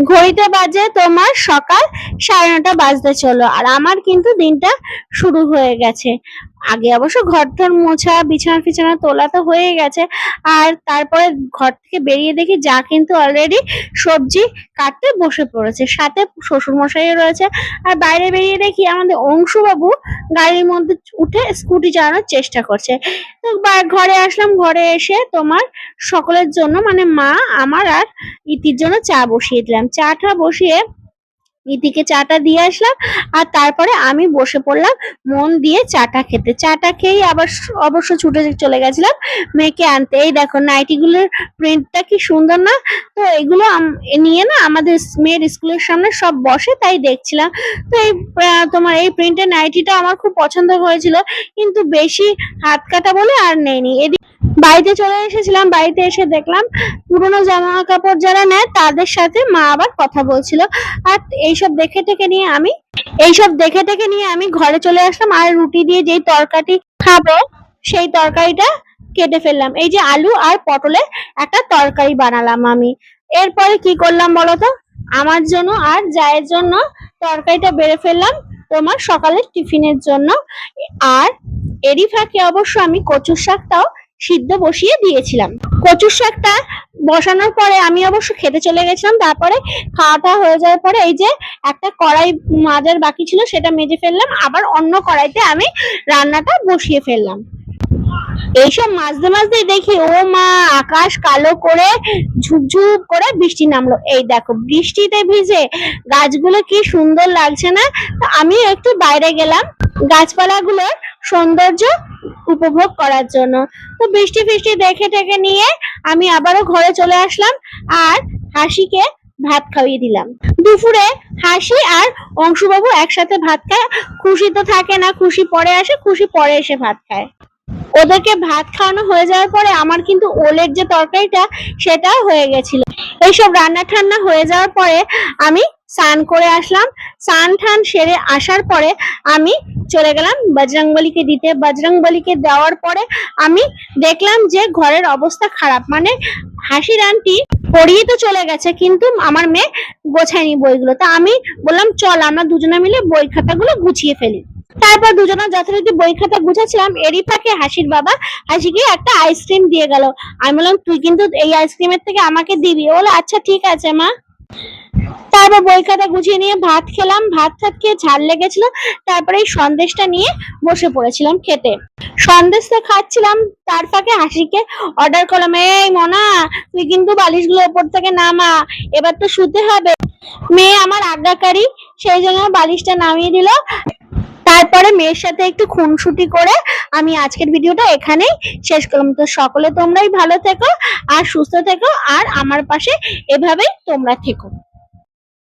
ঘড়িতে বাজে তোমার সকাল 9:30 বাজতে চলো, আর আমার কিন্তু দিনটা শুরু হয়ে গেছে। আগে অবশ্য ঘর-টর মোছা, বিছানা তোলা তো হয়ে গেছে। আর তারপরে ঘর থেকে বেরিয়ে দেখি যা কিন্তু অলরেডি সবজি কাটতে বসে পড়েছে, সাথে শ্বশুরমশাইও রয়েছে। আর বাইরে বেরিয়ে দেখি আমাদের অংশুবাবু গাড়ির মধ্যে উঠে স্কুটি চালানোর চেষ্টা করছে। তো ঘরে আসলাম, ঘরে এসে তোমার সকলের জন্য মানে মা, আমার আর ইতির জন্য চা বসিয়ে দিলাম। চাটা বসিয়ে ইতিকে চাটা দিয়ে আসলাম, আর তারপরে আমি বসে পড়লাম মন দিয়ে চাটা খেতে। চাটা খেয়েই আবার অবশ্য ছুটে চলে গেছিলাম মেয়েকে আনতে। এই দেখো নাইটিগুলোর প্রিন্টটা কি সুন্দর না? তো এগুলো নিয়ে না আমাদের মেয়ের স্কুলের সামনে সব বসে, তাই দেখছিলাম। তো এই তোমার এই প্রিন্টের নাইটিটা আমার খুব পছন্দ হয়েছিল, কিন্তু বেশি হাত কাটা বলে আর নেয়নি। বাড়িতে চলে এসেছিলাম, বাড়িতে এসে দেখলাম পুরোনো জামা কাপড় যারা নেয় তাদের সাথে মা আবার কথা বলছিল। আর এইসব দেখে টেকে নিয়ে আমি ঘরে চলে আসলাম, আর রুটি দিয়ে যেই তরকারি খাবো সেই তরকারিটা কেটে ফেললাম। এই যে আলু আর পটলের একটা তরকারি বানালাম আমি। এরপরে কি করলাম বলতো, আমার জন্য আর জায়ের জন্য তরকারিটা বেড়ে ফেললাম তোমার সকালের টিফিনের জন্য। আর এরই ফাঁকে অবশ্য আমি কচুর শাকটাও সিদ্ধ বসিয়ে দিয়েছিলাম। কচুর শাকটা বসানোর পরে আমি অবশ্য খেতে চলে গেছিলাম। তারপরে খাওয়াটা হয়ে যাওয়ার পরে এই যে একটা কড়াই মাজার বাকি ছিল, সেটা মেজে ফেললাম, আবার অন্য কড়াইতে আমি রান্নাটা বসিয়ে ফেললাম। এইসব মাঝতে মাঝতেই দেখি ও মা, আকাশ কালো করে ঝুপঝুপ করে বৃষ্টি নামলো। এই দেখো বৃষ্টিতে ভিজে গাছগুলো কি সুন্দর লাগছে না? তো আমি একটু বাইরে গেলাম গাছপালাগুলোর সৌন্দর্য উপভোগ করার জন্য। তো বৃষ্টি ফিষ্টি দেখে টেকে নিয়ে আমি আবারও ঘরে চলে আসলাম, আর হাসিকে ভাত খাইয়ে দিলাম। দুপুরে হাসি আর অংশুবাবু একসাথে ভাত খায়। খুশি তো থাকে না, খুশি পরে আসে, খুশি পরে এসে ভাত খায়। ওদেরকে ভাত খাওয়ানো হয়ে যাওয়ার পরে আমার কিন্তু ওলের যে তরকারিটা সেটাও হয়ে গেছিল। এইসব রান্না ঠান্না হয়ে যাওয়ার পরে আমি স্নান করে আসলাম। স্নান ঠান সেরে আসার পরে আমি চলে গেলাম বজরংবলীকে দিতে। বজরংবলীকে দেওয়ার পরে আমি দেখলাম যে ঘরের অবস্থা খারাপ, মানে হাসির আন্টি পড়িয়ে তো চলে গেছে, কিন্তু আমার মেয়ে গোছায়নি বইগুলো। তা আমি বললাম চল আমরা দুজনে মিলে বই খাতাগুলো গুছিয়ে ফেলি। তারপর দুজনে যথারীতি বই খাতা গুছাচ্ছিলাম, এরই ফাঁকে হাসির বাবা হাসিকে একটা আইসক্রিম দিয়ে গেল। আমি বললাম তুই কিন্তু এই আইসক্রিমের থেকে আমাকে দিবি। ও বলে আচ্ছা ঠিক আছে মা। তারপর বই খাতা গুছিয়ে নিয়ে ভাত খেলাম, ভাত খেয়ে ঝাল লেগেছিল। তারপরে এই সন্দেশটা নিয়ে বসে পড়েছিলাম খেতে। সন্দেশ তো খাচ্ছিলাম, তার ফাঁকে হাসিকে অর্ডার করলাম, এই মনা তুই কিন্তু বালিশগুলো ওপর থেকে নামা, এবার তো শুতে হবে। মেয়ে আমার আজ্ঞাকারী, সেই জন্য বালিশটা নামিয়ে দিল। তারপরে মেয়ের সাথে একটু খুনসুটি করে আমি আজকের ভিডিওটা এখানেই শেষ করলাম। তো সকলে তোমরাই ভালো থেকো আর সুস্থ থেকো, আর আমার পাশে এভাবেই তোমরা থেকো।